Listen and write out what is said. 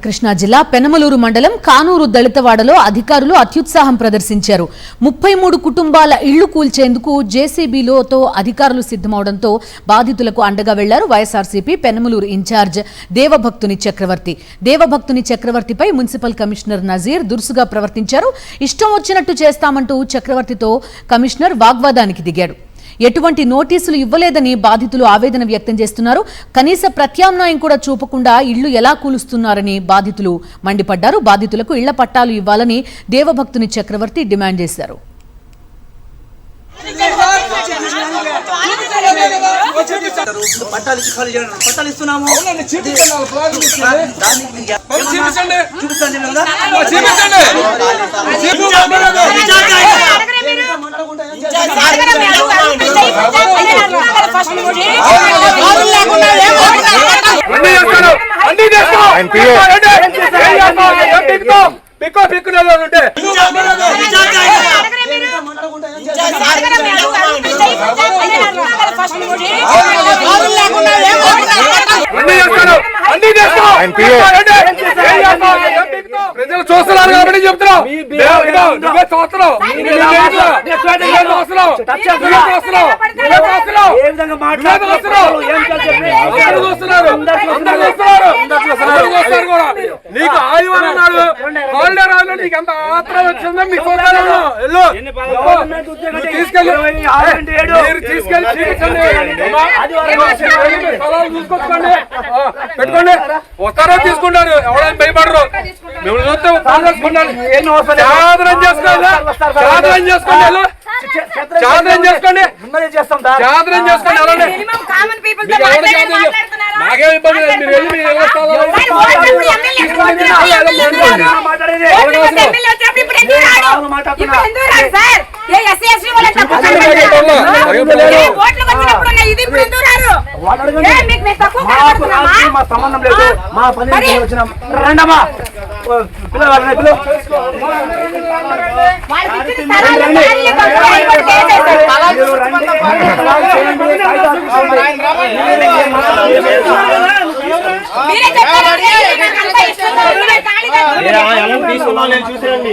కృష్ణా జిల్లా పెనమలూరు మండలం కానూరు దళితవాడలో అధికారులు అత్యుత్సాహం ప్రదర్శించారు. 33 కుటుంబాల ఇళ్లు కూల్చేందుకు జేసీబీలతో అధికారులు సిద్ధమవడంతో బాధితులకు అండగా వెళ్లారు YSRCP Penamaluru incharge దేవభక్తుని చక్రవర్తిపై municipal commissioner Nazir దురుసుగా ప్రవర్తించారు. ఇష్టం వచ్చినట్టు చేస్తామంటూ చక్రవర్తితో కమిషనర్ వాగ్వాదానికి దిగాడు. ఎటువంటి నోటీసులు ఇవ్వలేదని బాధితులు ఆవేదన వ్యక్తం చేస్తున్నారు. కనీస ప్రత్యామ్నాయం కూడా చూపకుండా ఇళ్లు ఎలా కూలుస్తున్నారని బాధితులు మండిపడ్డారు. బాధితులకు ఇళ్ల పట్టాలు ఇవ్వాలని దేవభక్తుని చక్రవర్తి డిమాండ్ చేశారు. ప్రజలు చూస్తున్నారు కాబట్టి చెప్తున్నాం. నీకు ఆదివారం నాడు హాలిడే రాదు, నీకు ఎంత ఆత్రం వచ్చిందో మీకు తీసుకెళ్ళి చూసుకోండి, పెట్టుకోండి. వస్తారో తీసుకుంటారు, ఎవరైనా భయపడరు. మేము చూస్తే జాతరం చేసుకోండి, జాతరం చేసుకోండి, జాతరం చేసుకోండి, జాతరం చేసుకోండి. అలానే నాకేం ఇబ్బంది లేదు. మీరు వెళ్ళి మీరు సంబంధం లేదు. మా పని వచ్చినాం. రండమ్మా తీసుకున్నా చూసారండి.